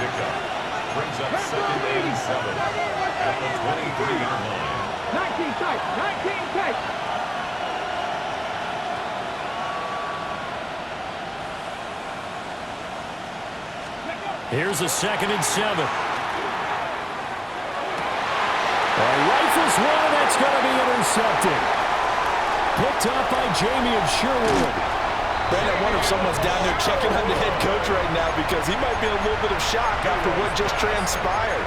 pickup. Brings up 2nd and 7 at the 23-yard line. 19 tight, 19 tight. Here's a 2nd and 7. Rifles one, and that's going to be intercepted. Picked up by Jamie and Sherwood. Brandon, I wonder if someone's down there checking on the head coach right now because he might be in a little bit of shock after what just transpired.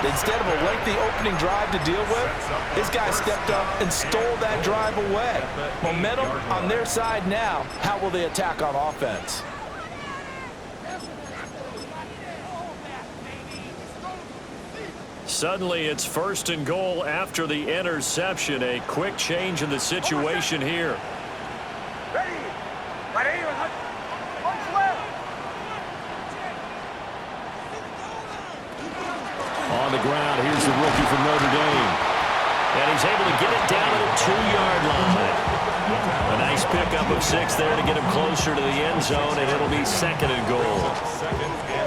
Instead of a lengthy opening drive to deal with, this guy stepped up and stole that drive away. Momentum on their side now. How will they attack on offense? Suddenly, it's 1st and goal after the interception. A quick change in the situation here. On the ground, here's the rookie from Notre Dame. And he's able to get it down to the 2-yard line. A nice pickup of 6 there to get him closer to the end zone, and it'll be 2nd and goal.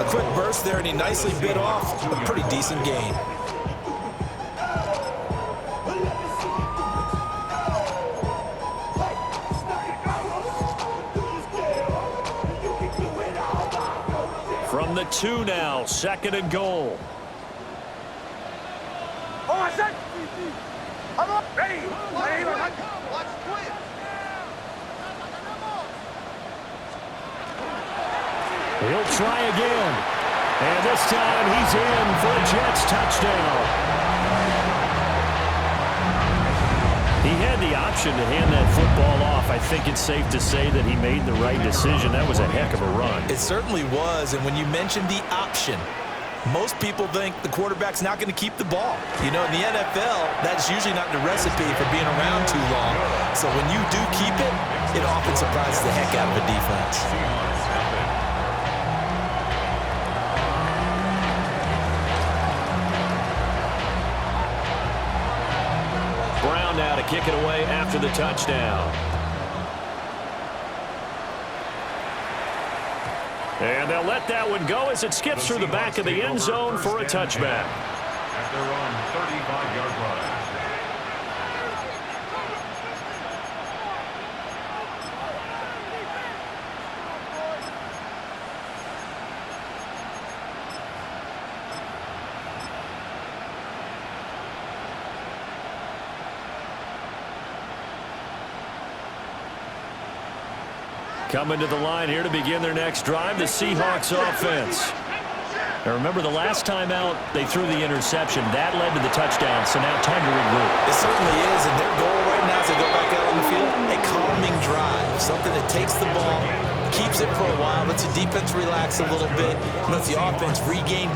A quick burst there, and he nicely bit off a pretty decent gain. From the 2 now, 2nd and goal. He'll try again. And this time he's in for a Jets touchdown. He had the option to hand that football off. I think it's safe to say that he made the right decision. That was a heck of a run. It certainly was, and when you mentioned the option, most people think the quarterback's not going to keep the ball. You know, in the NFL, that's usually not the recipe for being around too long. So when you do keep it, it often surprises the heck out of a defense. Brown now to kick it away after the touchdown. And they'll let that one go as it skips through the back of the end zone for a touchback. At their own 35-yard line. Coming to the line here to begin their next drive, the Seahawks offense. Now remember, the last time out, they threw the interception. That led to the touchdown, so now time to regroup. It certainly is, and their goal right now as they go back out on the field, a calming drive, something that takes the ball, keeps it for a while, lets the defense relax a little bit, lets the offense regain.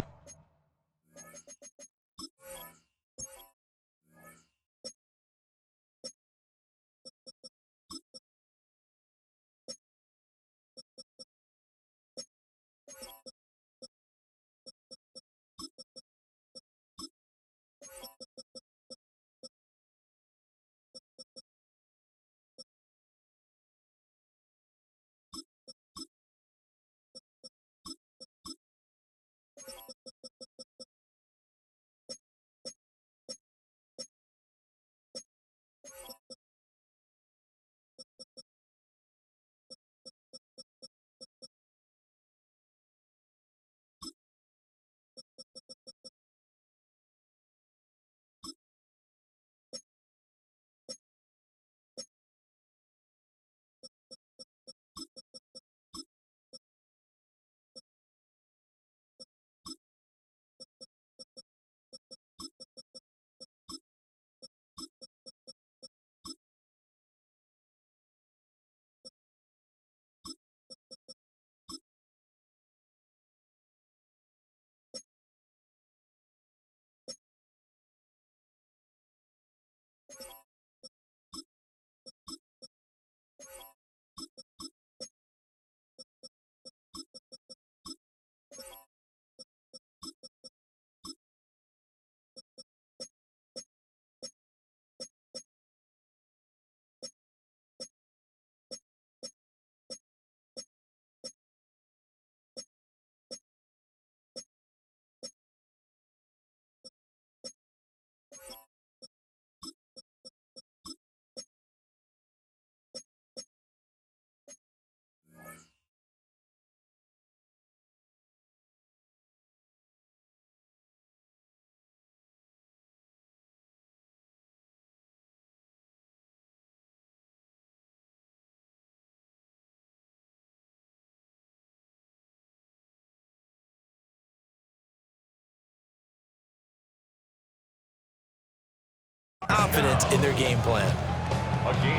confidence in their game plan.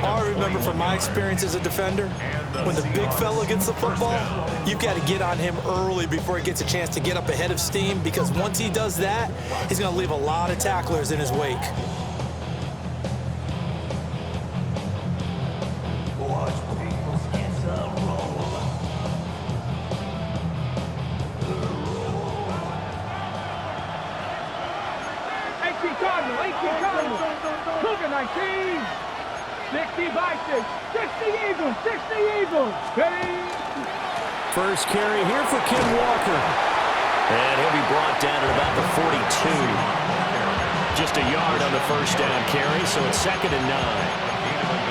I remember from my experience as a defender, when the big fella gets the football, you've got to get on him early before he gets a chance to get up ahead of steam, because once he does that, he's going to leave a lot of tacklers in his wake. Look at 19. 60 Vikings. 60 Eagles. 60 Eagles. Ready? First carry here for Ken Walker. And he'll be brought down at about the 42. Just a yard on the first down carry, so it's 2nd and 9.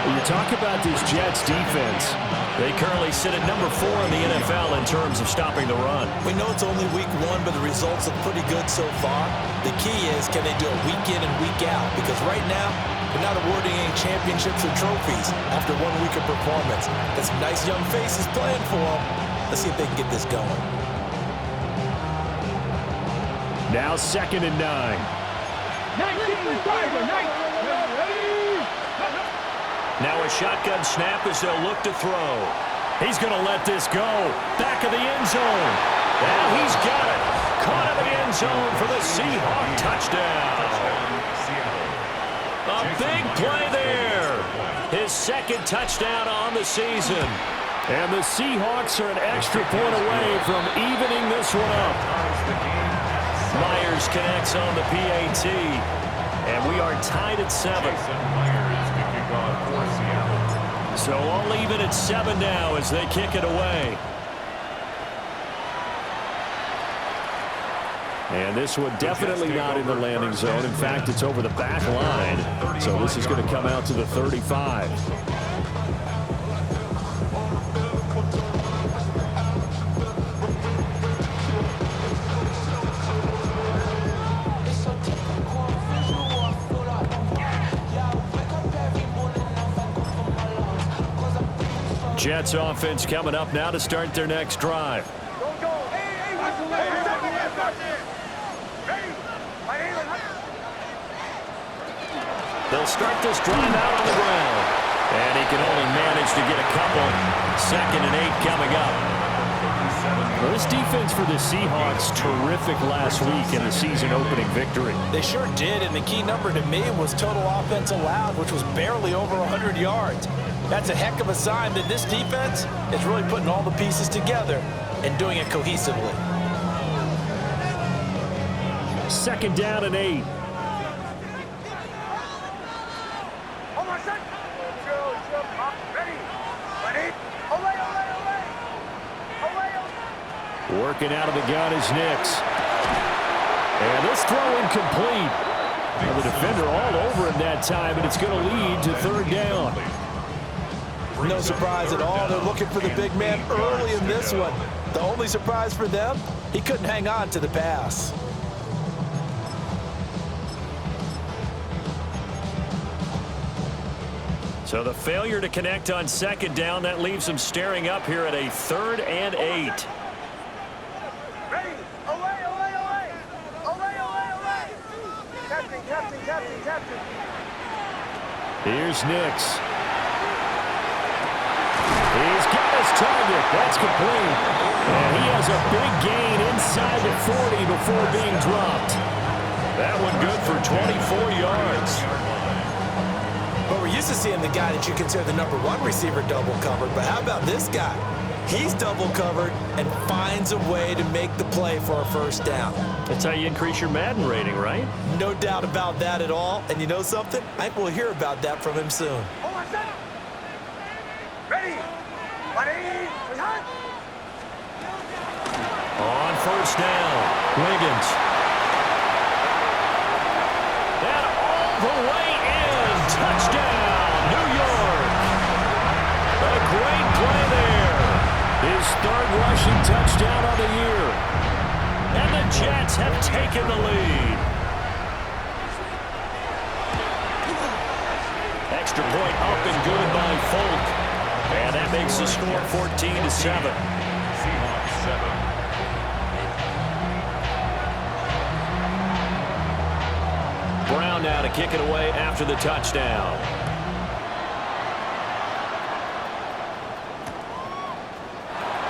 When you talk about this Jets defense, they currently sit at number 4 in the NFL in terms of stopping the run. We know it's only week 1, but the results look pretty good so far. The key is, can they do it week in and week out? Because right now, they're not awarding any championships or trophies after 1 week of performance. Got some nice young faces playing for them. Let's see if they can get this going. Now 2nd and 9. 19 Tiger. 19. Now a shotgun snap as they'll look to throw. He's going to let this go. Back of the end zone. Now he's got it. Caught in the end zone for the Seahawk touchdown. A big play there. His 2nd touchdown on the season. And the Seahawks are an extra point away from evening this one up. Myers connects on the PAT. And we are tied at 7. So all even at 7 now as they kick it away. And this one definitely not in the landing zone. In fact, it's over the back line. So this is going to come out to the 35. Jets offense coming up now to start their next drive. They'll start this drive out on the ground. And he can only manage to get a couple. 2nd and 8 coming up. Well, this defense for the Seahawks, terrific last week in the season-opening victory. They sure did, and the key number to me was total offense allowed, which was barely over 100 yards. That's a heck of a sign that this defense is really putting all the pieces together and doing it cohesively. 2nd down and 8. Working out of the gun is Nix. And this throw incomplete. And the defender all over him that time, and it's going to lead to 3rd down. No surprise at all. They're looking for the big man early in this one. The only surprise for them, he couldn't hang on to the pass. So the failure to connect on 2nd down, that leaves them staring up here at a 3rd and 8. Here's Nix. He's got his target. That's complete. And he has a big gain inside the 40 before being dropped. That one good for 24 yards. But we're used to seeing the guy that you consider the number 1 receiver double covered. But how about this guy? He's double covered and finds a way to make the play for a 1st down. That's how you increase your Madden rating, right? No doubt about that at all. And you know something? I think we'll hear about that from him soon. Ready. On 1st down, Wiggins. And all the way in. Touchdown, New York. A great play there. His 3rd rushing touchdown of the year. And the Jets have taken the lead. Extra point up and good by Folk. And that makes the score 14-7. Seahawks 7. Brown now now to kick it away after the touchdown.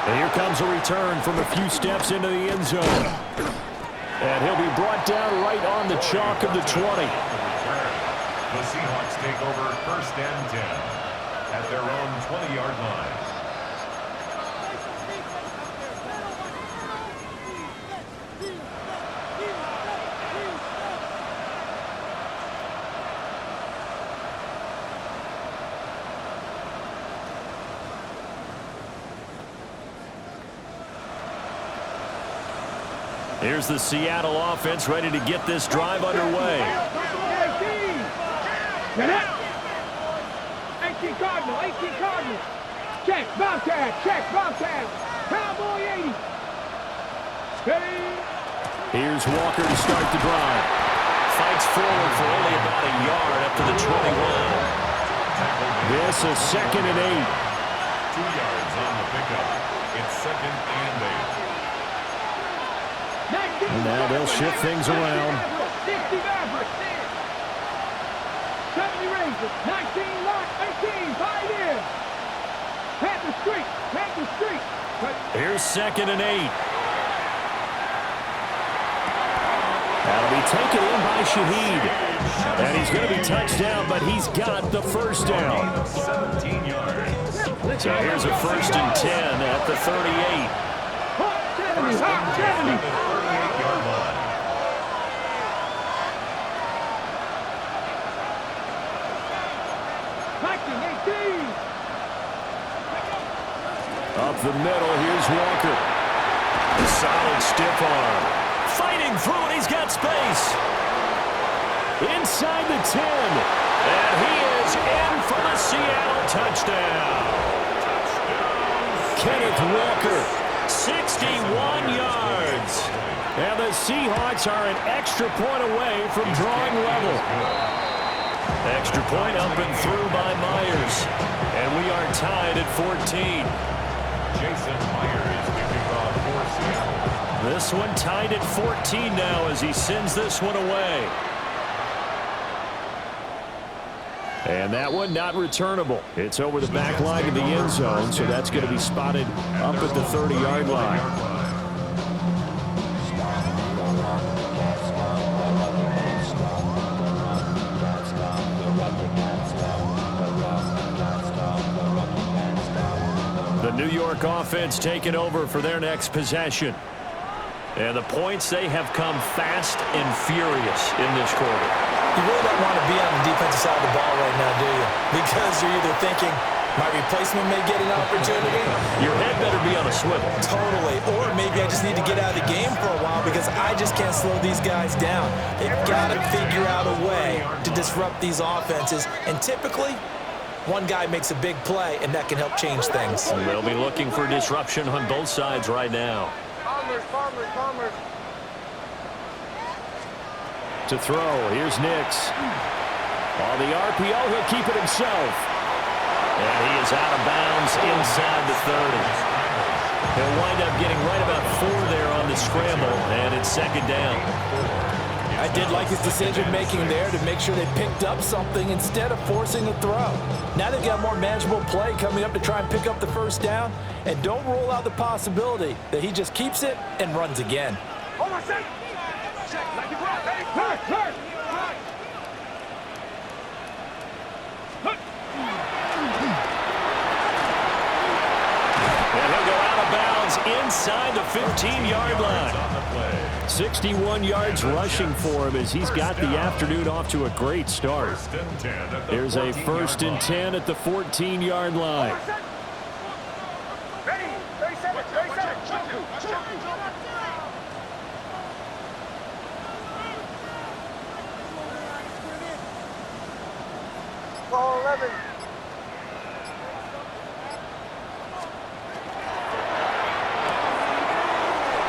And here comes a return from a few steps into the end zone. And he'll be brought down right on the chalk of the 20. The Seahawks take over 1st and 10 at their own 20-yard line. Here's the Seattle offense ready to get this drive underway. 18 Cardinal. Check, Bobcat, Cowboy 80. Here's Walker to start the drive. Fights forward for only about a yard up to the 21. This is 2nd and 8. 2 yards on the pickup. It's 2nd and 8. Now they'll shift things around. 60 Mavericks. 70 Rangers. 19 Lock. 18. Tied in. Panther Street. Here's 2nd and 8. That'll be taken in by Shaheed. And he's going to be touched down, but he's got the first down. 17 yards. So here's a 1st and 10 at the 38. 70. 38-yard line. Up the middle, here's Walker. A solid stiff arm. Fighting through it, he's got space. Inside the 10. And he is in for the Seattle touchdown. Kenneth Walker, 61 yards. And the Seahawks are an extra point away from drawing level. Extra point up and through by Myers. And we are tied at 14. Jason Myers kicking off for Seattle. This one tied at 14 now as he sends this one away. And that one not returnable. It's over the back line of the end zone, so that's going to be spotted up at the 30-yard line. The New York offense taking over for their next possession. And the points, they have come fast and furious in this quarter. You really don't want to be on the defensive side of the ball right now, do you? Because you're either thinking, my replacement may get an opportunity. Your head better be on a swivel. Totally. Or maybe I just need to get out of the game for a while because I just can't slow these guys down. They've got to figure out a way to disrupt these offenses. And typically, one guy makes a big play, and that can help change things. They'll be looking for disruption on both sides right now. Farmers. To throw, here's Nix. On the RPO, he'll keep it himself. And he is out of bounds inside the 30. He'll wind up getting right about 4 there on the scramble, and it's 2nd down. I did like his decision-making there to make sure they picked up something instead of forcing the throw. Now they've got a more manageable play coming up to try and pick up the 1st down, and don't rule out the possibility that he just keeps it and runs again. And he'll go out of bounds inside the 15-yard line. 61 yards rushing for him as he's got the afternoon off to a great start. There's a 1st and 10 at the 14-yard line. Ball 11.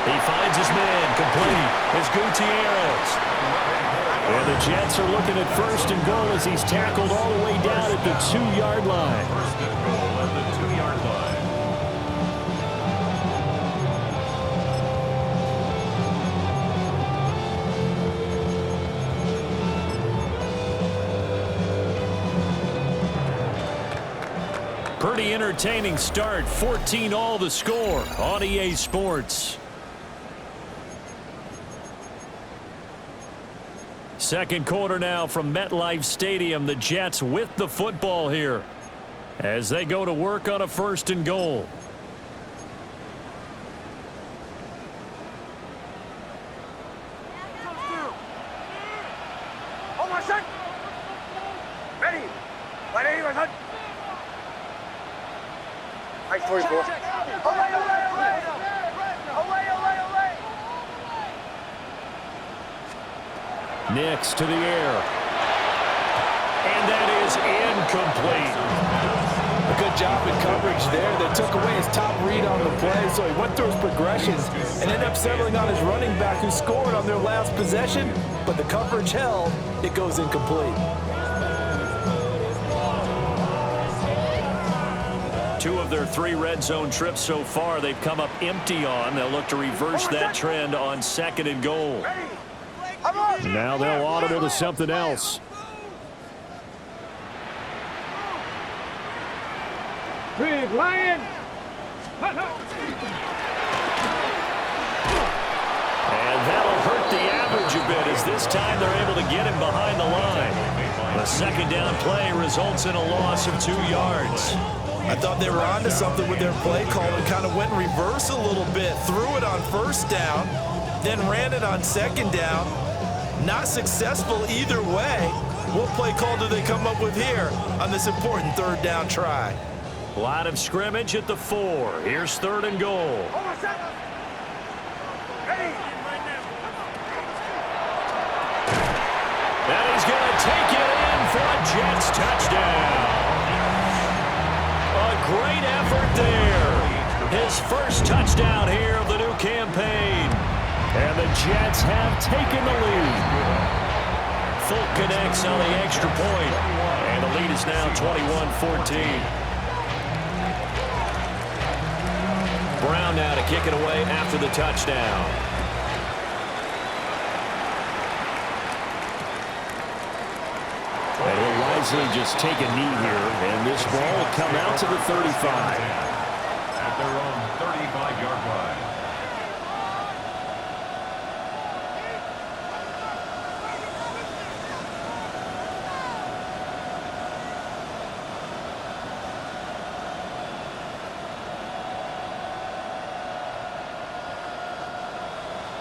He finds his man, complete. It's Gutierrez. And the Jets are looking at 1st and goal as he's tackled all the way down at the 2-yard line. 1st and goal at the 2-yard line. pretty entertaining start. 14-all the score on EA Sports. Second quarter now from MetLife Stadium. The Jets with the football here as they go to work on a 1st and goal. Next to the air. And that is incomplete. A good job in coverage there. They took away his top read on the play, so he went through his progressions and ended up settling on his running back who scored on their last possession, but the coverage held. It goes incomplete. 2 of their 3 red zone trips so far they've come up empty on. They'll look to reverse that trend on 2nd and goal. Now they'll audible to something else. Big Lion. And that'll hurt the average a bit as this time they're able to get him behind the line. The 2nd down play results in a loss of 2 yards. I thought they were onto something with their play call and kind of went in reverse a little bit. Threw it on 1st down, then ran it on 2nd down. Not successful either way. What play call do they come up with here on this important 3rd down try? Line of scrimmage at the 4. Here's 3rd and goal. And he's going to take it in for a Jets touchdown. A great effort there. His first touchdown here of the new campaign. And the Jets have taken the lead. Folk connects on the extra point. And the lead is now 21-14. Brown now to kick it away after the touchdown. And he'll wisely just take a knee here, and this ball will come out to the 35. At their own 35-yard line.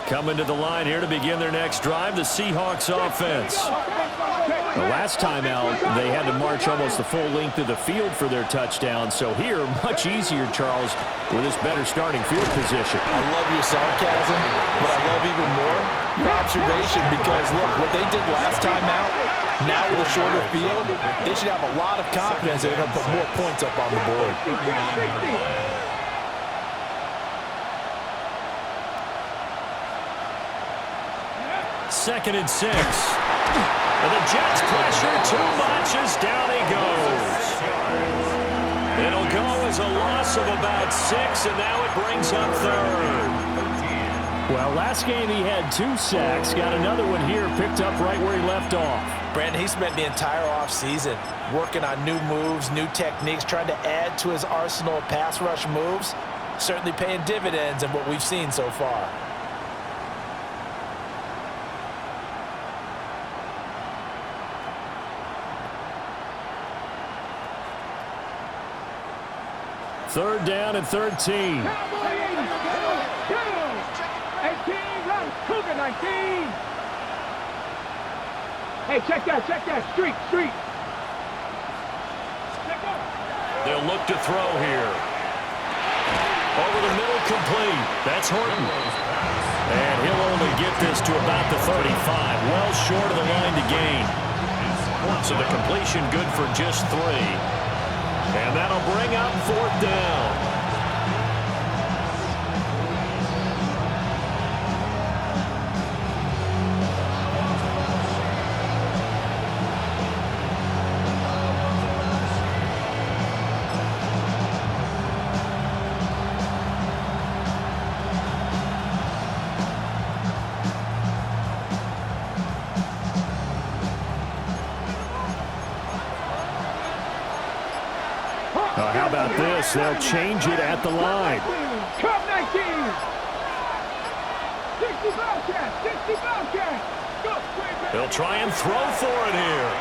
Coming to the line here to begin their next drive, the Seahawks offense. The last time out, they had to march almost the full length of the field for their touchdown. So here, much easier, Charles, with this better starting field position. I love your sarcasm, but I love even more your observation because, look, what they did last time out, now with a shorter field, they should have a lot of confidence they're going to put more points up on the board. 2nd and 6. And the Jets pressure too much as down he goes. It'll go as a loss of about 6, and now it brings up 3rd. Well, last game he had 2 sacks. Got another one here, picked up right where he left off. Brandon, he spent the entire offseason working on new moves, new techniques, trying to add to his arsenal of pass rush moves. Certainly paying dividends in what we've seen so far. Third down and 13. 18, run, Cougar 19. Hey, check that, street. They'll look to throw here. Over the middle, complete. That's Horton. And he'll only get this to about the 35, well short of the line to gain. So the completion good for just 3. And that'll bring up 4th down. about this? They'll change it at the line. Cup 19. 60 Bobcats. 60 Bobcats. Go. They'll try and throw for it here.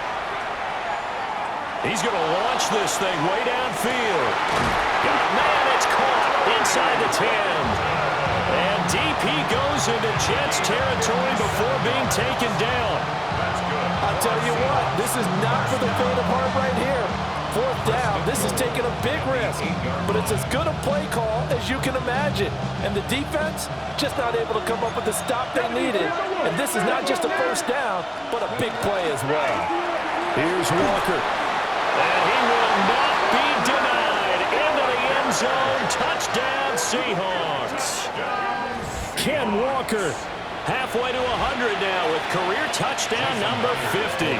He's going to launch this thing way downfield. Got a man, it's caught inside the 10. And DP goes into Jets territory before being taken down. I'll tell you what, this is not for the faint of heart right here. Fourth down, this is taking a big risk, but it's as good a play call as you can imagine. And the defense, just not able to come up with the stop they needed. And this is not just a first down, but a big play as well. Here's Walker. And he will not be denied. Into the end zone. Touchdown, Seahawks. Ken Walker halfway to 100 now with career touchdown number 50.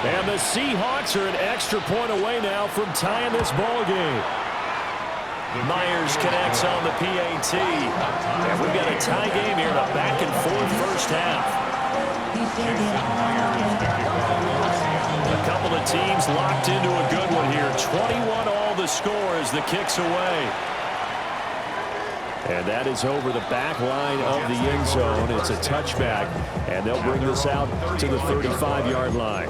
And the Seahawks are an extra point away now from tying this ball game. Myers connects on the PAT. And we've got a tie game here in a back-and-forth first half. A couple of teams locked into a good one here. 21 all the score as the kick's away. And that is over the back line of the end zone. It's a touchback, and they'll bring this out to the 35-yard line.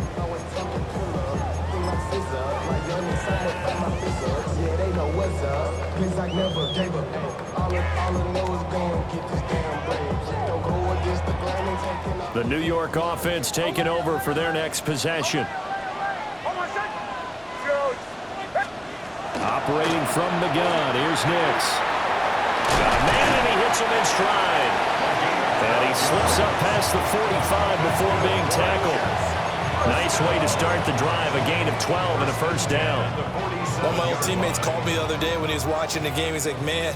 The New York offense taking over for their next possession. Operating from the gun, here's Nix. Got a man, and he hits him in stride. And he slips up past the 45 before being tackled. Nice way to start the drive, a gain of 12 and a first down. One of my old teammates called me the other day when he was watching the game. He's like, man,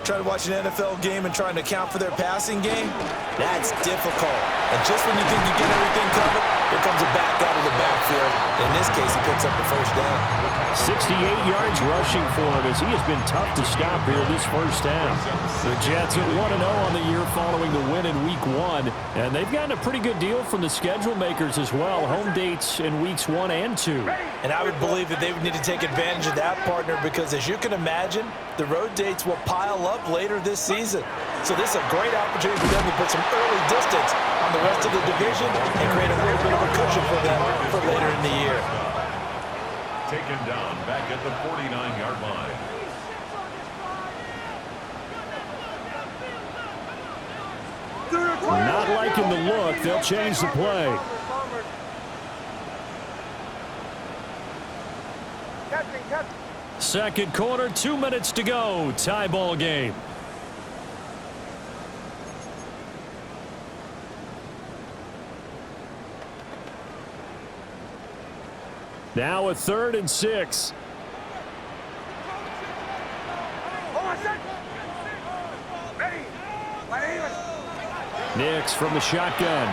trying to watch an NFL game and trying to account for their passing game, that's difficult. And just when you think you get everything covered, here comes a back out of the backfield. In this case, he picks up the first down. 68 yards rushing for him as he has been tough to stop here this first half. The Jets at 1-0 on the year following the win in Week 1. And they've gotten a pretty good deal from the schedule makers as well. Home dates in Weeks 1 and 2. And I would believe that they would need to take advantage of that, partner, because as you can imagine, the road dates will pile up later this season. So this is a great opportunity for them to put some early distance on the rest of the division and create a little bit of a cushion for them for later in the year. Taken down back at the 49-yard line. Not liking the look. They'll change the play. Second quarter, 2 minutes to go. Tie ball game. Now a 3rd and 6. Nix from the shotgun.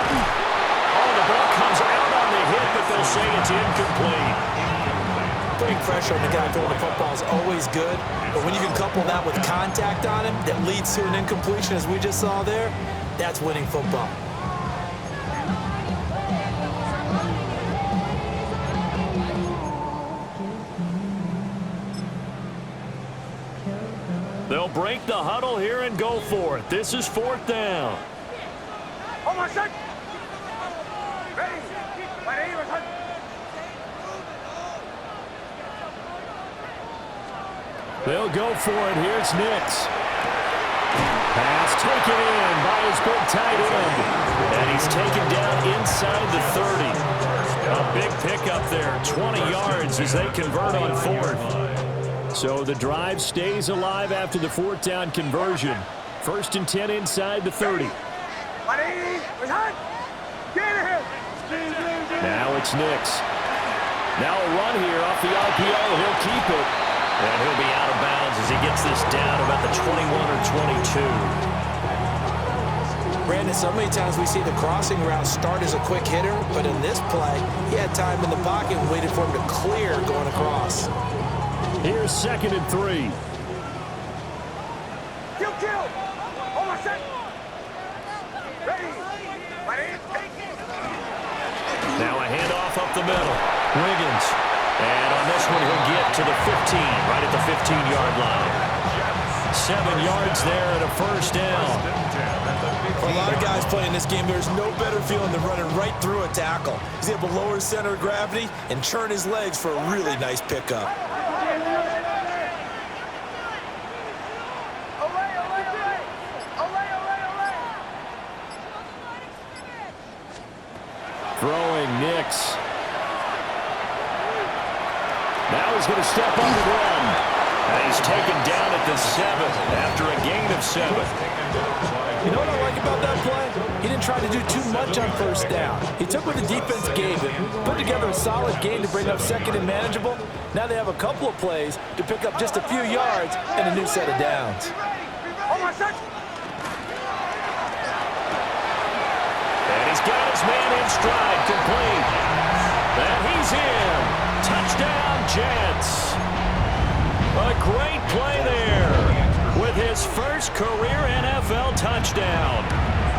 Oh, the ball comes out on the hit, but they'll say it's incomplete. Putting pressure on the guy throwing the football is always good, but when you can couple that with contact on him that leads to an incompletion, as we just saw there, that's winning football. They'll break the huddle here and go for it. This is 4th down. They'll go for it. Here's Nix. Pass taken in by his big tight end. And he's taken down inside the 30. A big pickup there. 20 yards as they convert on 4th. So the drive stays alive after the 4th down conversion. 1st and 10 inside the 30. Now it's Nix. Now a run here off the RPO. He'll keep it. And he'll be out of bounds as he gets this down about the 21 or 22. Brandon, so many times we see the crossing route start as a quick hitter, but in this play, he had time in the pocket and waited for him to clear going across. Here's 2nd and 3. Now a handoff up the middle. Wiggins. And on this one, he'll get to the 15, right at the 15-yard line. 7 yards there and a first down. For a lot of guys playing this game, there's no better feeling than running right through a tackle. He's able to lower his center of gravity and churn his legs for a really nice pickup. Throwing Nix. Now he's going to step up and run. And he's taken down at the 7 after a gain of 7. You know what I like about that play? He didn't try to do too much on first down. He took what the defense gave him, put together a solid game to bring up second and manageable. Now they have a couple of plays to pick up just a few yards and a new set of downs. And he's got his man in stride, complete. And he's in. Touchdown, Jets. A great play there with his first career NFL touchdown.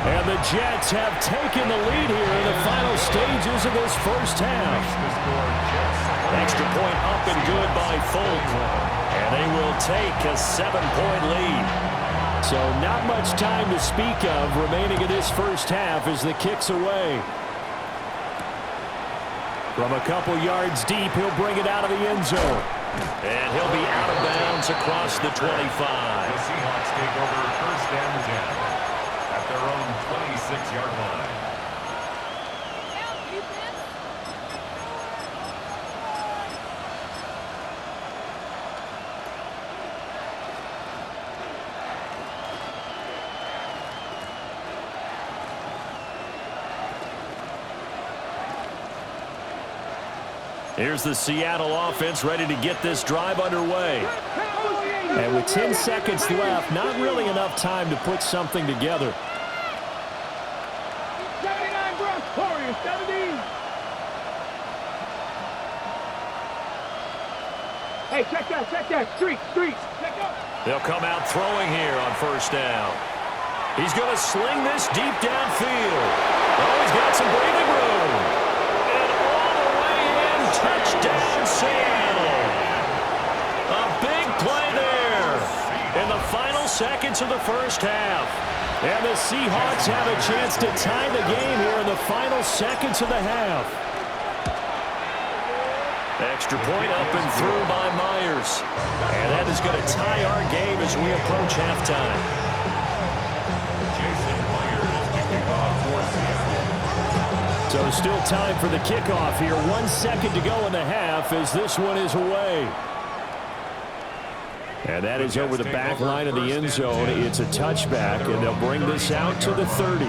And the Jets have taken the lead here in the final stages of this first half. Extra point up and good by Folk. And they will take a 7-point lead. So not much time to speak of remaining in this first half as the kick's away. From a couple yards deep, he'll bring it out of the end zone. And he'll be out of bounds across the 25. The Seahawks take over first and 10 at their own 26-yard line. Here's the Seattle offense ready to get this drive underway. And with 10 seconds left, not really enough time to put something together. 79 Bronx Warriors, 17. Hey, check that. Street. Check up. They'll come out throwing here on first down. He's going to sling this deep downfield. Oh, he's got some breathing room. Touchdown, Seattle. A big play there in the final seconds of the first half. And the Seahawks have a chance to tie the game here in the final seconds of the half. Extra point up and through by Myers. And that is going to tie our game as we approach halftime. So still time for the kickoff here. 1 second to go in the half as this one is away. And that is over the back line of the end zone. It's a touchback, and they'll bring this out to the 30.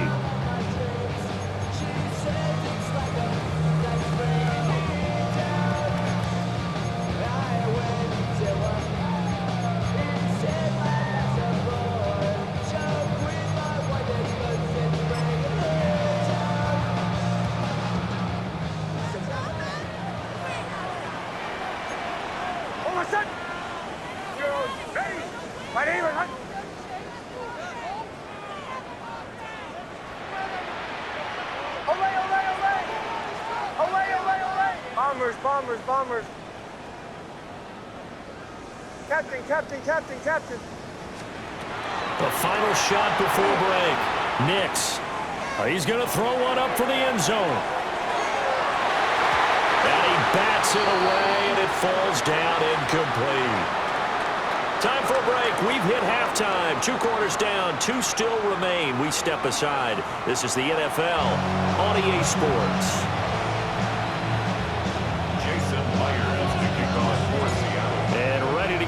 Bombers. Captain. The final shot before break. Nix. He's going to throw one up for the end zone. And he bats it away, and it falls down incomplete. Time for a break. We've hit halftime. 2 quarters down. 2 still remain. We step aside. This is the NFL on EA Sports.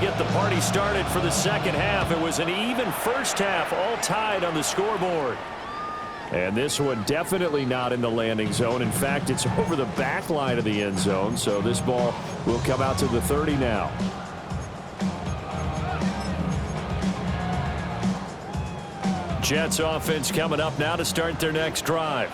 Get the party started for the second half. It was an even first half, all tied on the scoreboard. And this one definitely not in the landing zone. In fact, it's over the back line of the end zone, so this ball will come out to the 30 now. Jets offense coming up now to start their next drive.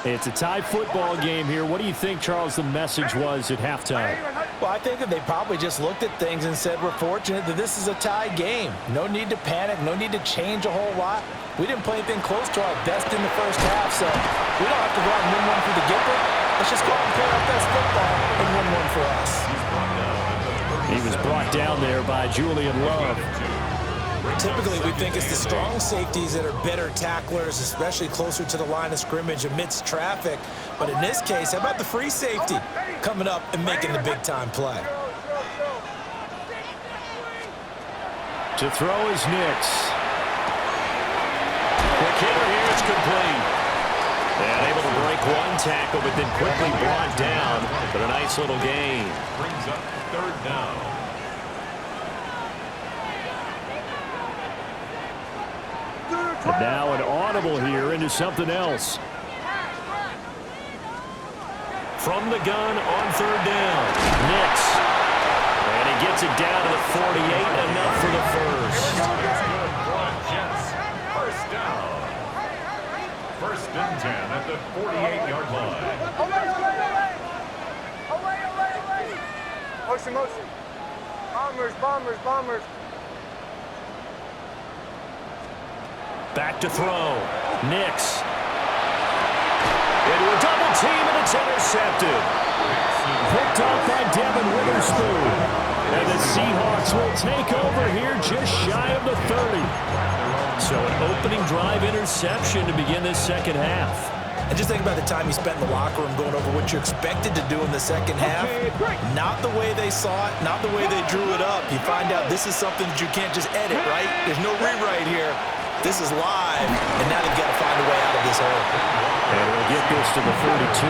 It's a tie football game here. What do you think, Charles, the message was at halftime? Well, I think that they probably just looked at things and said, we're fortunate that this is a tie game. No need to panic. No need to change a whole lot. We didn't play anything close to our best in the first half, so we don't have to go out and win one for the Gipper. Let's just call him play our best football and win one for us. He was brought down there by Julian Love. Typically, we think it's the strong safeties that are better tacklers, especially closer to the line of scrimmage amidst traffic. But in this case, how about the free safety coming up and making the big-time play? To throw is Nix. Quick hitter here, it's complete. And able to break one tackle, but then quickly brought down. But a nice little gain. Brings up third down. And now an audible here into something else. From the gun on third down. Nix. And he gets it down to the 48, enough for the first. Good run, Jets. First down. First and 10 at the 48-yard line. Away. Motion. Bombers. Back to throw. Nix. Into a double team, and it's intercepted. Picked off by Devin Witherspoon. And the Seahawks will take over here just shy of the 30. So an opening drive interception to begin this second half. And just think about the time you spent in the locker room going over what you expected to do in the second half. Not the way they saw it, not the way they drew it up. You find out this is something that you can't just edit, right? There's no rewrite here. This is live, and now they've got to find a way out of this hole. And we'll get this to the 32.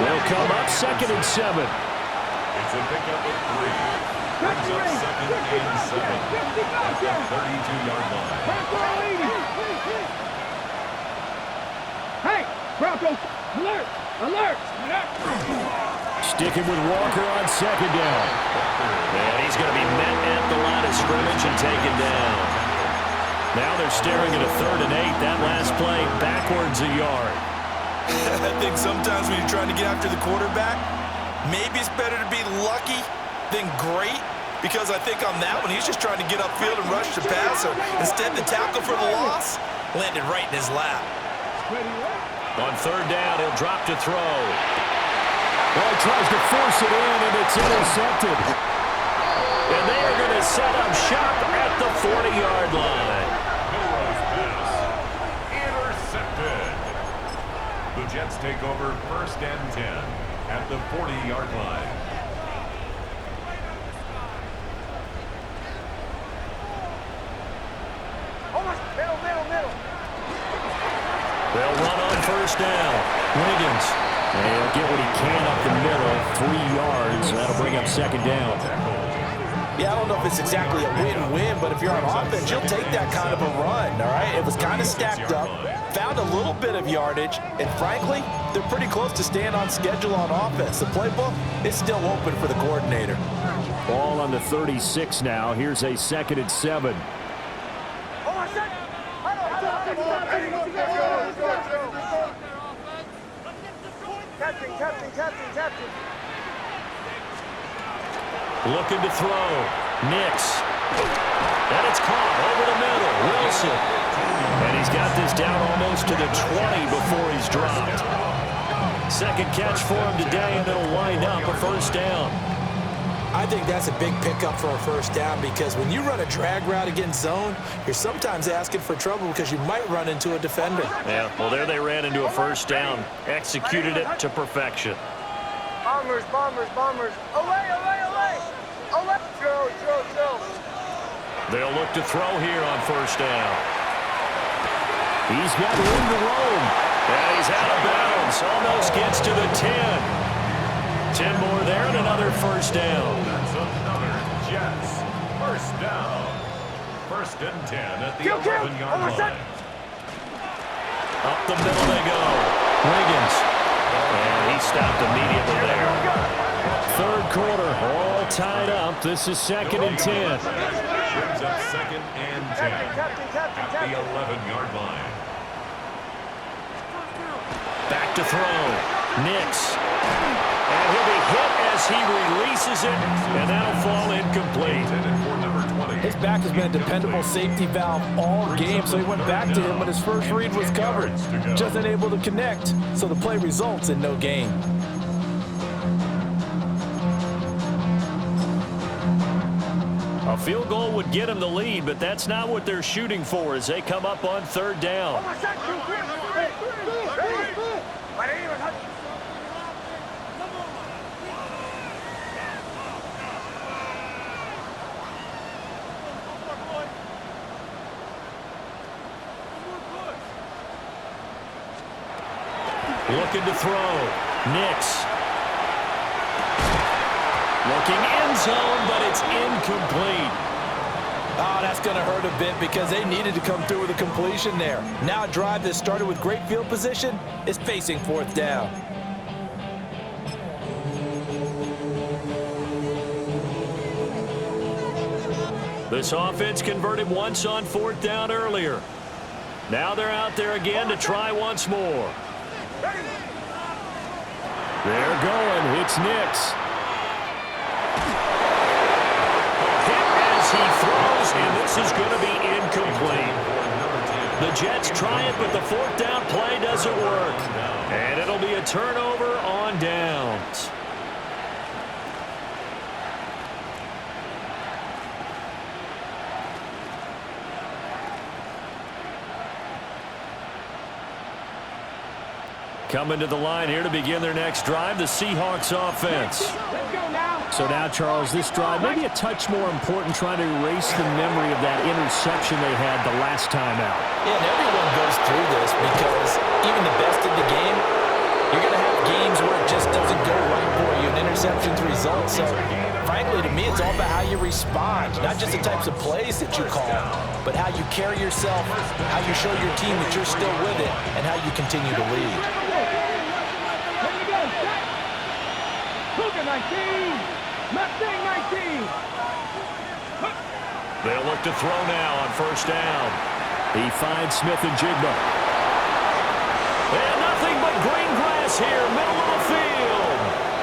Will come up 2nd and 7. It's a pickup of 3. Brings up 2nd and 7 at the 32-yard line. Hey, Broncos, alert! Sticking with Walker on 2nd down. And he's going to be met at the line of scrimmage and taken down. Now they're staring at a 3rd and 8. That last play backwards a yard. I think sometimes when you're trying to get after the quarterback, maybe it's better to be lucky than great, because I think on that one, he's just trying to get upfield and rush the passer. Instead, the tackle for the loss landed right in his lap. On 3rd down, he'll drop to throw. Well, he tries to force it in, and it's intercepted. And they are going to set up shop at the 40-yard line. Milrose pass. Intercepted. The Jets take over 1st and 10 at the 40-yard line. Middle. They'll run on 1st down. Wiggins. And he'll get what he can up the middle. 3 yards. That'll bring up 2nd down. Yeah, I don't know if it's exactly a win-win, but if you're on offense, you'll take that kind of a run, all right? It was kind of stacked up, found a little bit of yardage, and frankly, they're pretty close to staying on schedule on offense. The playbook is still open for the coordinator. Ball on the 36 now. Here's a 2nd and 7. Captain. Looking to throw. Nix. And it's caught over the middle. Wilson. And he's got this down almost to the 20 before he's dropped. 2nd catch for him today, and it'll wind up a 1st down. I think that's a big pickup for a 1st down, because when you run a drag route against zone, you're sometimes asking for trouble because you might run into a defender. Yeah, well, there they ran into a 1st down. Executed it to perfection. Bombers. Away. Go. They'll look to throw here on 1st down. He's got room to roam. And he's out of bounds. Almost gets to the 10. 10 more there and another 1st down. That's another Jets. 1st down. 1st and 10 at the 11-yard line. Up the middle they go. Wiggins. And he stopped immediately there. 3rd quarter, all tied up. This is 2nd and 10. Brings up 2nd and 10 at the 11-yard line. Back to throw. Nix. And he'll be hit as he releases it, and that'll fall incomplete. Intended for number 20. His back has been a dependable safety valve all game, so he went back to him when his first read was covered. Just unable to connect, so the play results in no gain. A field goal would get him the lead, but that's not what they're shooting for as they come up on third down. Looking to throw. Nix. Looking end zone, but it's incomplete. Oh, that's going to hurt a bit because they needed to come through with a completion there. Now a drive that started with great field position is facing fourth down. This offense converted once on fourth down earlier. Now they're out there again to try once more. They're going. It's Nix. He throws, and this is going to be incomplete. The Jets try it, but the fourth down play doesn't work. And it'll be a turnover on downs. Coming to the line here to begin their next drive, the Seahawks offense. So now, Charles, this drive maybe a touch more important, trying to erase the memory of that interception they had the last time out. Yeah, and everyone goes through this because even the best in the game, you're going to have games where it just doesn't go right for you, and interceptions result. So, frankly, to me, it's all about how you respond, not just the types of plays that you call, but how you carry yourself, how you show your team that you're still with it, and how you continue to lead. 19! Mustang 19! They'll look to throw now on first down. He finds Smith and Jigba. And nothing but green grass here, middle of the field.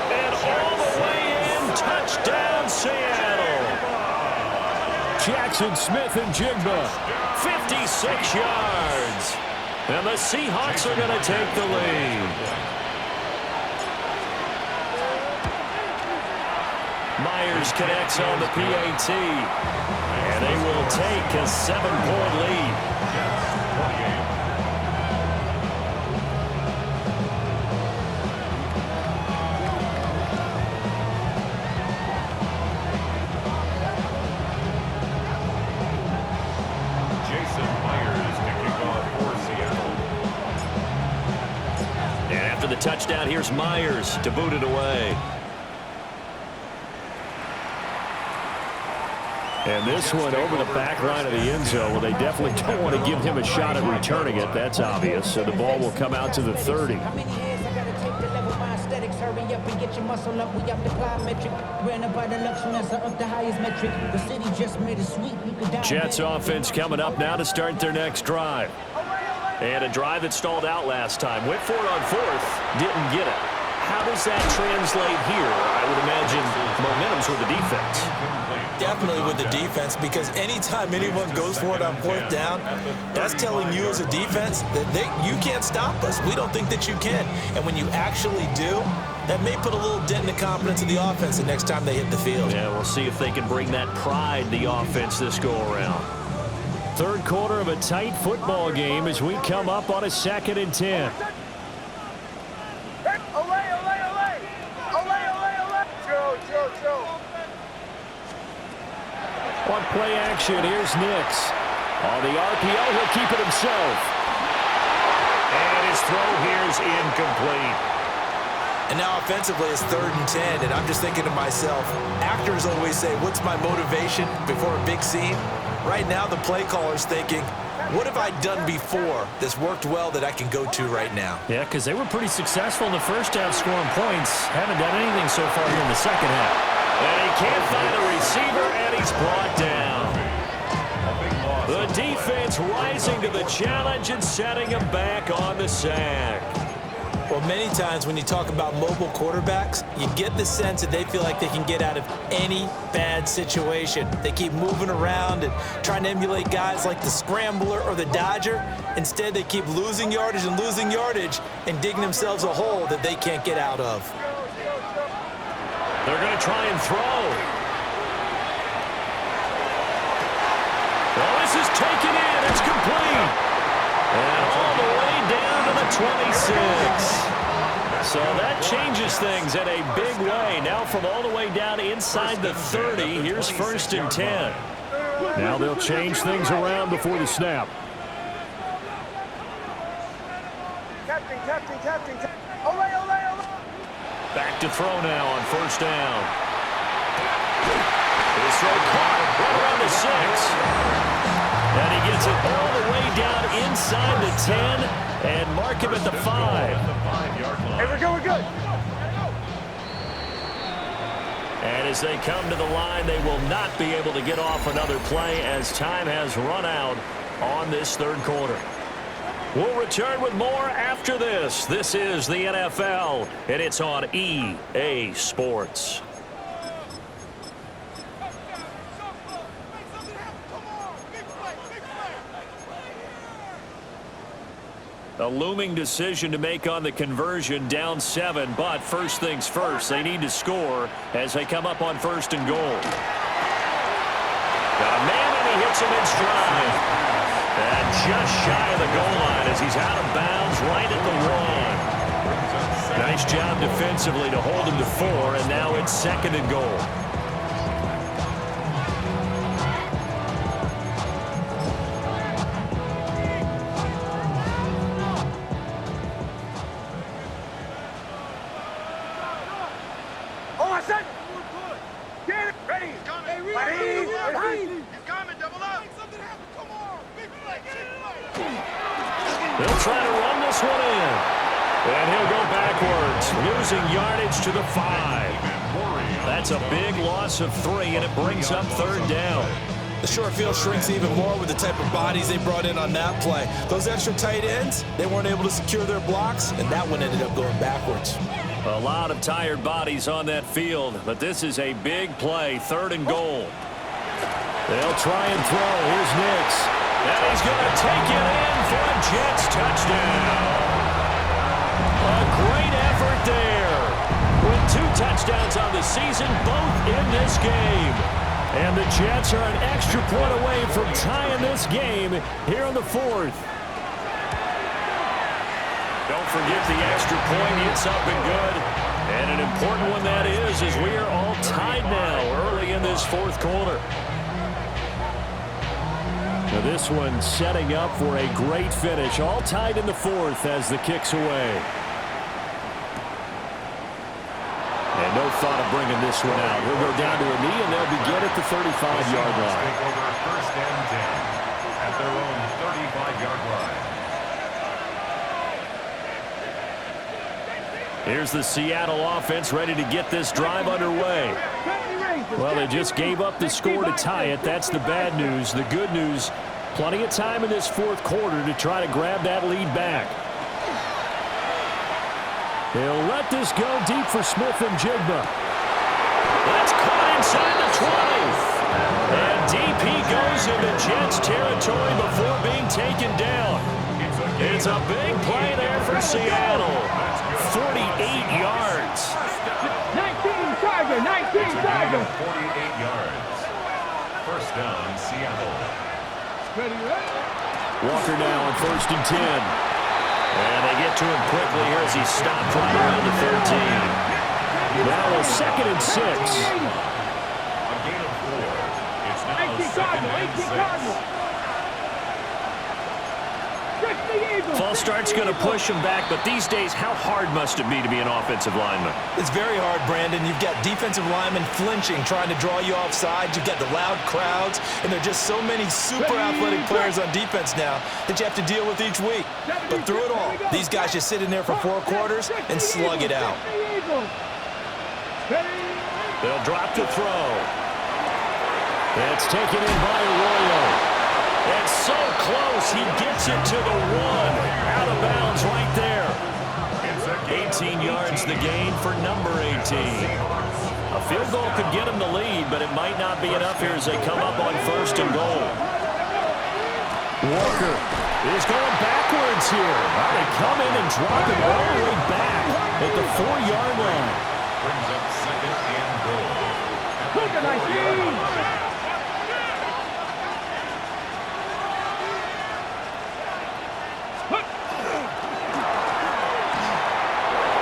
And all the way in, touchdown Seattle. Jackson Smith and Jigba. 56 yards. And the Seahawks are going to take the lead. Myers connects on the PAT, and they will take a 7-point lead. Jason Myers to kick off for Seattle. And after the touchdown, here's Myers to boot it away. And this one over the back line of the end zone. Well, they definitely don't want to give him a shot at returning it. That's obvious. So the ball will come out to the 30. Jets offense coming up now to start their next drive. And a drive that stalled out last time. Went for it on fourth. Didn't get it. How does that translate here? I would imagine momentum's with the defense. Definitely with the defense, because anytime anyone goes for it on fourth down, that's telling you as a defense that you can't stop us. We don't think that you can. And when you actually do, that may put a little dent in the confidence of the offense the next time they hit the field. Yeah, we'll see if they can bring that pride, the offense, this go-around. Third quarter of a tight football game as we come up on a 2nd and 10. On play action, here's Nix. On the RPO, he'll keep it himself. And his throw here is incomplete. And now offensively, it's 3rd and 10, and I'm just thinking to myself, actors always say, what's my motivation before a big scene? Right now, the play caller's thinking, what have I done before that's worked well that I can go to right now? Yeah, because they were pretty successful in the first half scoring points. Haven't done anything so far here in the second half. And he can't find a receiver, and he's brought down. The defense rising to the challenge and setting him back on the sack. Well, many times when you talk about mobile quarterbacks, you get the sense that they feel like they can get out of any bad situation. They keep moving around and trying to emulate guys like the scrambler or the dodger. Instead, they keep losing yardage and digging themselves a hole that they can't get out of. They're going to try and throw. Well, this is taken in. It's complete. And all the way down to the 26. So that changes things in a big way. Now from all the way down inside the 30, here's 1st and 10. Now they'll change things around before the snap. Back to throw now on 1st down. His throw caught right around the 6. And he gets it all the way down inside the 10 and mark him at the 5. Hey, we're good. And as they come to the line, they will not be able to get off another play as time has run out on this 3rd quarter. We'll return with more after this. This is the NFL, and it's on EA Sports. A looming decision to make on the conversion, down 7, but first things first, they need to score as they come up on 1st and goal. Got a man and he hits him in stride. And just shy of the goal line as he's out of bounds right at the 1. Nice job defensively to hold him to 4, and now it's 2nd and goal. They'll try to run this one in. And he'll go backwards, losing yardage to the 5. That's a big loss of 3, and it brings up 3rd down. The short field shrinks even more with the type of bodies they brought in on that play. Those extra tight ends, they weren't able to secure their blocks, and that one ended up going backwards. A lot of tired bodies on that field, but this is a big play, 3rd and goal. They'll try and throw. Here's Nix. And he's going to take it in for a Jets touchdown. A great effort there. With 2 touchdowns on the season, both in this game. And the Jets are an extra point away from tying this game here in the 4th. Don't forget the extra point. It's up and good. And an important one that is, as we are all tied now early in this 4th quarter. Now this one setting up for a great finish. All tied in the 4th as the kick's away. And no thought of bringing this one out. He'll go down to a knee, and they'll begin at the 35-yard line. Take over 1st and 10 at their own 35-yard line. Here's the Seattle offense ready to get this drive underway. Well, they just gave up the score to tie it. That's the bad news. The good news, plenty of time in this 4th quarter to try to grab that lead back. They'll let this go deep for Smith and Jigba. That's caught inside the 20. And DP goes into Jets territory before being taken down. It's a big play there for Seattle. 48 yards. 19 Tiger. 48 yards. 1st down, Seattle. Walker now on 1st and 10. And they get to him quickly here as he stopped right around the 13. Now a 2nd and 6. A gain of 4. It's now 2nd and 6. False start's going to push him back, but these days, how hard must it be to be an offensive lineman? It's very hard, Brandon. You've got defensive linemen flinching, trying to draw you off sides. You've got the loud crowds, and there are just so many super athletic players on defense now that you have to deal with each week. But through it all, these guys just sit in there for 4 quarters and slug it out. They'll drop to throw. That's taken in by Arroyo. It's so close, he gets it to the 1. Out of bounds right there. 18 yards the gain for number 18. A field goal could get them the lead, but it might not be enough here as they come up on 1st and goal. Walker is going backwards here. They come in and drop it all the way back at the 4-yard line. Brings up 2nd and goal. Look at that team.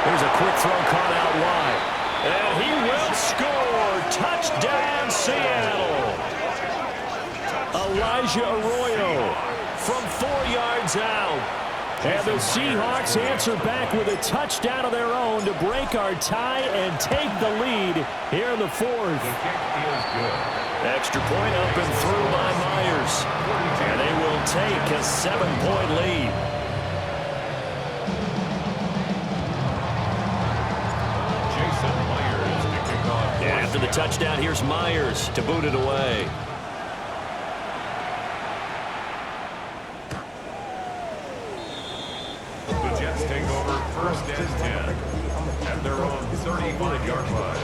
Here's a quick throw caught out wide. And he will score. Touchdown, Seattle. Elijah Arroyo from 4 yards out. And the Seahawks answer back with a touchdown of their own to break our tie and take the lead here in the 4th. Extra point up and through by Myers. And they will take a 7-point lead. After the touchdown, here's Myers to boot it away. The Jets take over 1st and 10 at their own 35-yard line.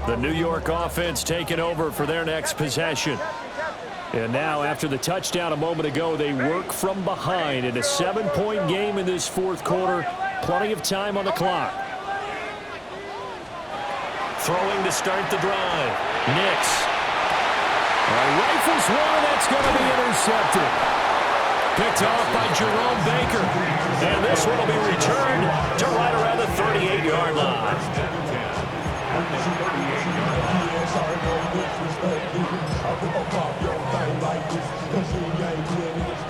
The New York offense taking over for their next possession. And now, after the touchdown a moment ago, they work from behind in a 7-point game in this 4th quarter. Plenty of time on the clock. Throwing to start the drive. Nix. Rifles one, that's going to be intercepted. Picked off by Jerome Baker. And this one will be returned to right around the 38-yard line.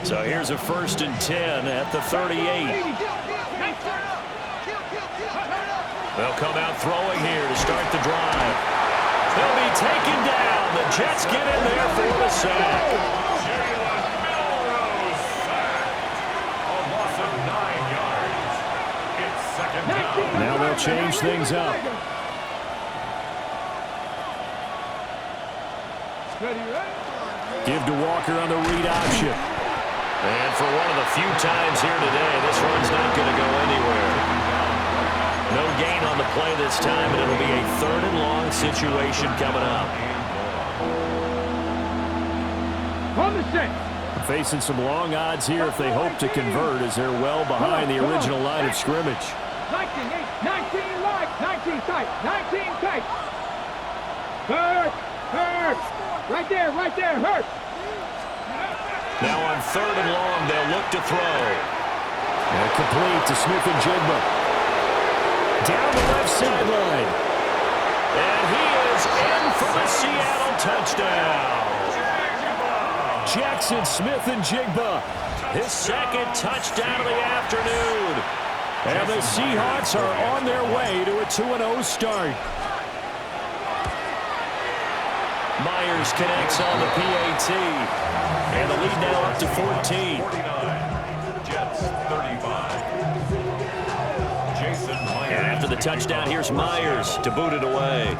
So here's a 1st and 10 at the 38. They'll come out throwing here to start the drive. They'll be taken down. The Jets get in there for the sack. A loss of 9 yards. It's 2nd down. Now they'll change things up. Give to Walker on the read option. And for one of the few times here today, this run's not going to go anywhere. No gain on the play this time, and it'll be a 3rd and long situation coming up. On the set. Facing some long odds here if they hope to convert, as they're well behind the original line of scrimmage. 19 wide, 19 tight, 19 tight. Hurt. Right there, hurt. Now on 3rd and long, they'll look to throw. And complete to Smith-Njigba. Down the left sideline. And he is in for the Seattle touchdown. Jackson Smith-Njigba, His 2nd touchdown of the afternoon. and the Seahawks are on their way to a 2-0 start. Myers connects on the PAT. And the lead now up to 14. 49. Jets 35. Jason Myers. And after the touchdown, here's Myers to boot it away.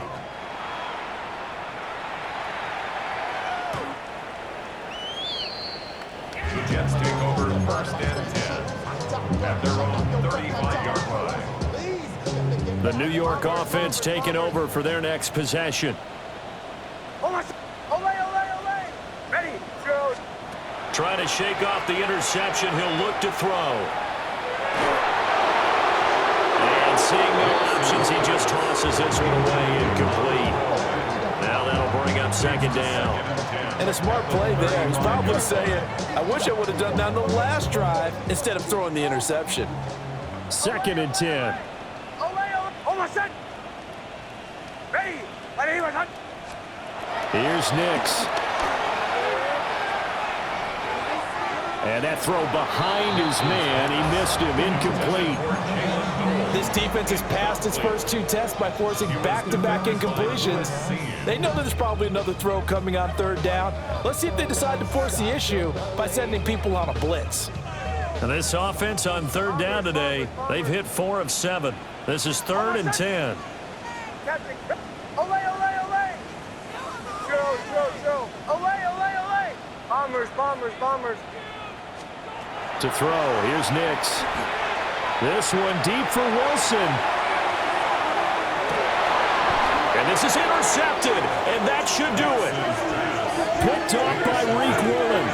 The Jets take over 1st and 10 at their own 35-yard line. The New York offense taking over for their next possession. Ready, go. Trying to shake off the interception. He'll look to throw. And seeing no options, he just tosses this one away, incomplete. Now that'll bring up 2nd down. And a smart play there. He's probably saying, I wish I would have done that on the last drive instead of throwing the interception. 2nd and 10. Here's Nix. And that throw behind his man. He missed him. Incomplete. This defense has passed its first 2 tests by forcing back-to-back incompletions. They know that there's probably another throw coming on 3rd down. Let's see if they decide to force the issue by sending people on a blitz. And this offense on 3rd down today, they've hit 4 of 7. This is 3rd and 10. Bombers. To throw, here's Nix. This one deep for Wilson. And this is intercepted, and that should do it. Picked off by Reek Woolen.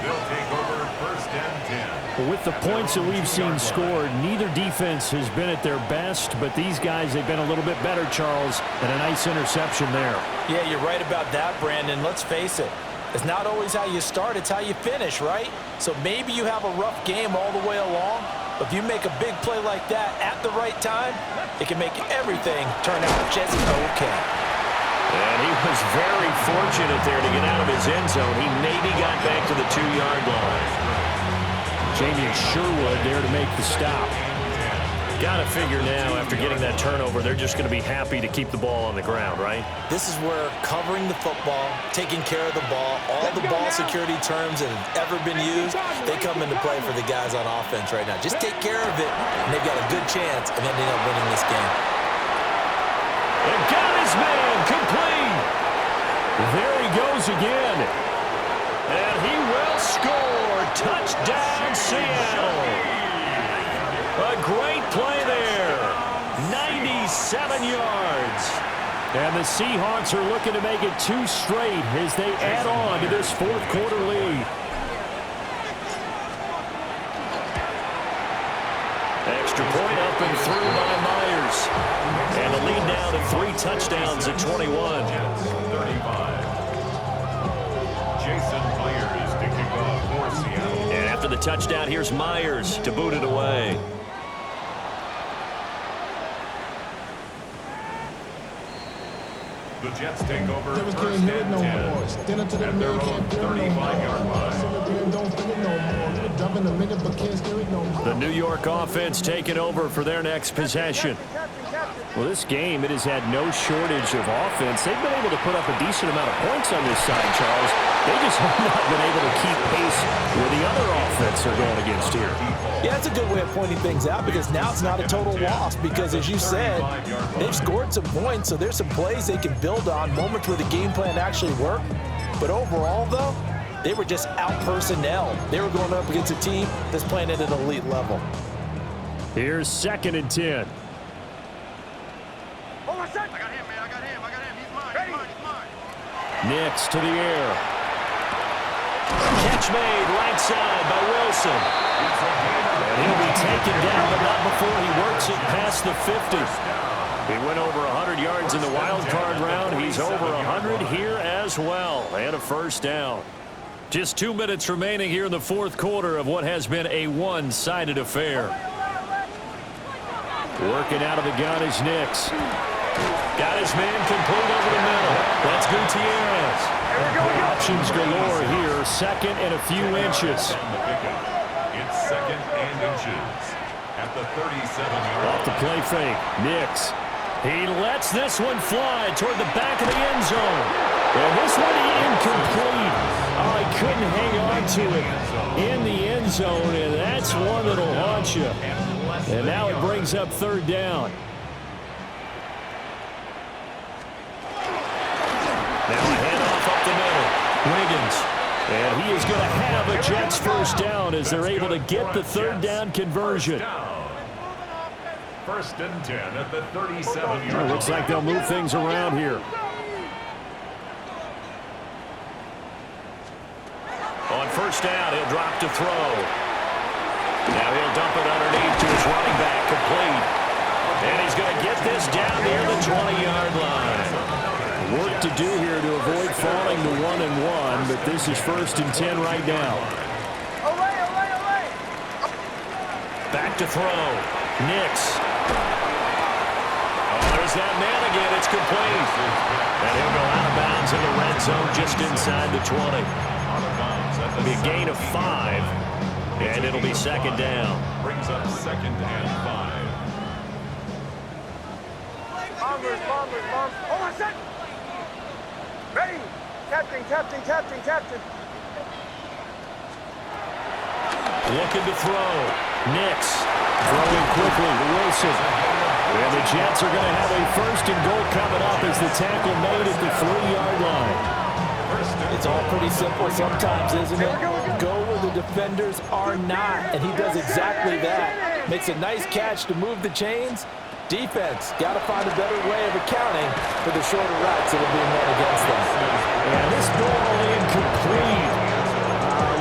They'll take over first and 10. But with the points that we've seen scored, neither defense has been at their best, but these guys have been a little bit better, Charles, and a nice interception there. Yeah, you're right about that, Brandon. Let's face it. It's not always how you start, it's how you finish, right? So maybe you have a rough game all the way along, but if you make a big play like that at the right time, it can make everything turn out just okay. And he was very fortunate there to get out of his end zone. He maybe got back to the 2-yard line. Jamie Sherwood there to make the stop. Got to figure now, after getting that turnover, they're just going to be happy to keep the ball on the ground, right? This is where covering the football, taking care of the ball, all the ball security terms that have ever been used, they come into play for the guys on offense right now. Just take care of it, and they've got a good chance of ending up winning this game. And got his man complete. There he goes again. And he will score. Touchdown, Seattle. A great play there. 97 yards. And the Seahawks are looking to make it 2 straight as they add on to this fourth quarter lead. Extra point up and through by Myers. And the lead now to 3 touchdowns at 21. 35. Jason Myers to kick off for Seattle. And after the touchdown, here's Myers to boot it away. The Jets take over first and 10 at their own 35-yard line. The New York offense taking over for their next possession. Well, this game, it has had no shortage of offense. They've been able to put up a decent amount of points on this side, Charles. They just have not been able to keep pace with the other offense they're going against here. Yeah, that's a good way of pointing things out because now it's not a total loss because, as you said, they've scored some points, so there's some plays they can build on, moments where the game plan actually worked. But overall, though, they were just out-personnel. They were going up against a team that's playing at an elite level. Here's 2nd and 10. Nix to the air. Catch made right side by Wilson. And he'll be taken down, but not before he works it past the 50. He went over 100 yards in the wild card round. He's over 100 here as well. And a first down. Just 2 minutes remaining here in the fourth quarter of what has been a one-sided affair. Working out of the gun is Nix. Got his man complete over the middle. That's Gutierrez. Options galore here. 2nd and a few inches. It's 2nd and inches at the 37-yard Off the play fake. Nix. He lets this one fly toward the back of the end zone. And this one incomplete. Oh, he couldn't hang on to it in the end zone, and that's one that'll haunt you. And now it brings up 3rd down. Now a handoff up the middle. Wiggins. And he is going to have a Jets first down as they're able to get the 3rd down conversion. First and 10 at the 37-yard line. Looks like they'll move things around here. On first down, he'll drop to throw. Now he'll dump it underneath to his running back, complete. And he's going to get this down near the 20-yard line. Work to do here to avoid falling to 1-1, but this is 1st and 10 right now. Back to throw. Nix. Oh, there's that man again. It's complete. And he'll go out of bounds in the red zone just inside the 20. It'll be a gain of 5, and it'll be 2nd down. Brings up 2nd and 5. Bombers. Hold on a second. Ready? Captain. Looking to throw. Nix throwing quickly to Wilson. And the Jets are going to have a 1st and goal coming up as the tackle made at the 3-yard line. First It's all pretty simple sometimes, isn't it? Go where the defenders are not, and he does exactly that. Makes a nice catch to move the chains. Defense, got to find a better way of accounting for the shorter routes that are being run against them. And this ball incomplete.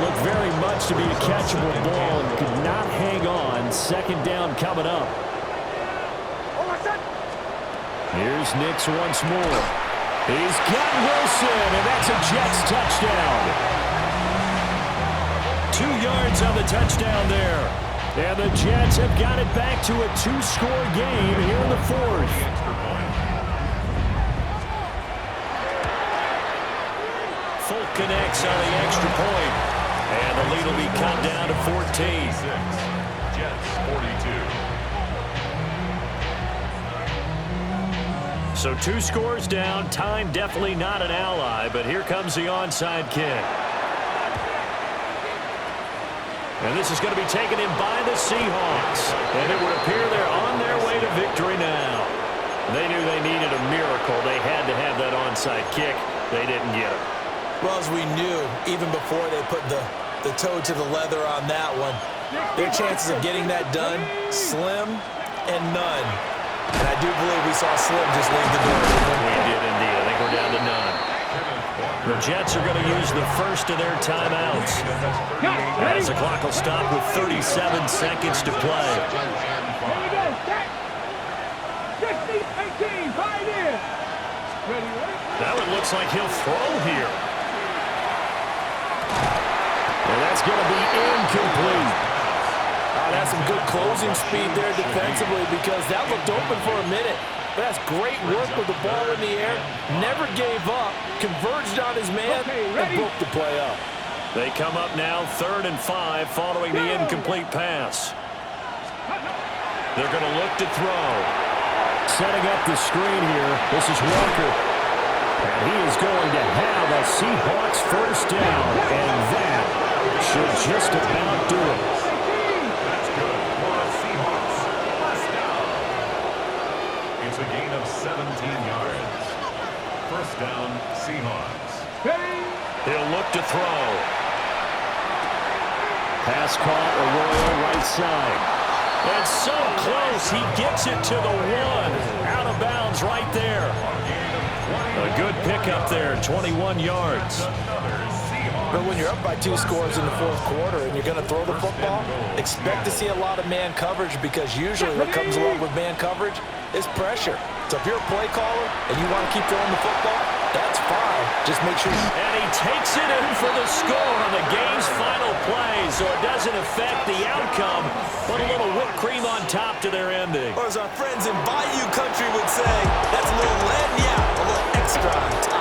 Looked very much to be a catchable ball and could not hang on. Second down coming up. Here's Nix once more. He's got Wilson, and that's a Jets touchdown. 2 yards on the touchdown there. And the Jets have got it back to a 2-score game here in the fourth. Folk connects on the extra point. And the lead will be cut down to 14. Jets 42. So 2 scores down. Time definitely not an ally, but here comes the onside kick. And this is going to be taken in by the Seahawks. And it would appear they're on their way to victory now. They knew they needed a miracle. They had to have that onside kick. They didn't get it. Well, as we knew, even before they put the toe to the leather on that one, their chances of getting that done, slim and none. And I do believe we saw Slim just leave the door. We did indeed. I think we're down to none. The Jets are going to use the first of their timeouts. As the clock will stop with 37 seconds to play. Now it looks like he'll throw here. And that's going to be incomplete. That's some good closing speed there defensively because that looked open for a minute. But that's great work with the ball in the air. Never gave up. Converged on his man and broke the play up. They come up now 3rd and 5 following the incomplete pass. They're going to look to throw. Setting up the screen here. This is Walker. And he is going to have a Seahawks first down. And that should just about do it. It's a gain of 17 yards. First down, Seahawks. He'll look to throw. Pass caught, Arroyo right side. And so close, he gets it to the 1. Out of bounds right there. A good pickup there, 21 yards. But when you're up by 2 scores in the fourth quarter and you're going to throw the football, expect to see a lot of man coverage because usually what comes along with man coverage is pressure. So if you're a play caller and you want to keep throwing the football, that's fine. Just make sure you... And he takes it in for the score on the game's final play, so it doesn't affect the outcome, but a little whipped cream on top to their ending. Or as our friends in Bayou Country would say, that's a little a little extra on top.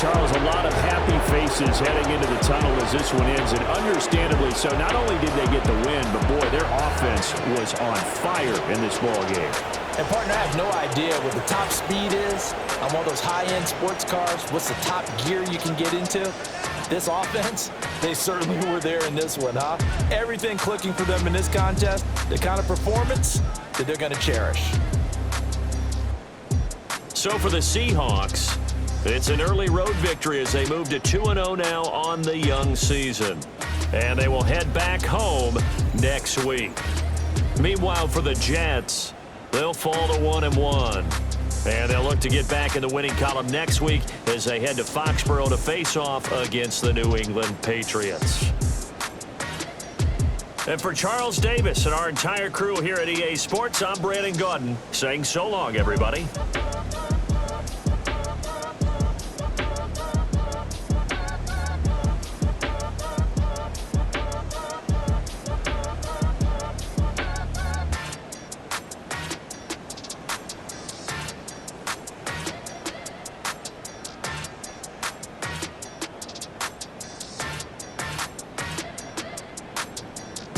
Charles, a lot of happy faces heading into the tunnel as this one ends, and understandably so. Not only did they get the win, but boy, their offense was on fire in this ball game. And partner, I have no idea what the top speed is on one of those high-end sports cars. What's the top gear you can get into? This offense, they certainly were there in this one, huh? Everything clicking for them in this contest, the kind of performance that they're going to cherish. So for the Seahawks, it's an early road victory as they move to 2-0 now on the young season. And they will head back home next week. Meanwhile, for the Jets, they'll fall to 1-1. And they'll look to get back in the winning column next week as they head to Foxborough to face off against the New England Patriots. And for Charles Davis and our entire crew here at EA Sports, I'm Brandon Gaudin saying so long, everybody.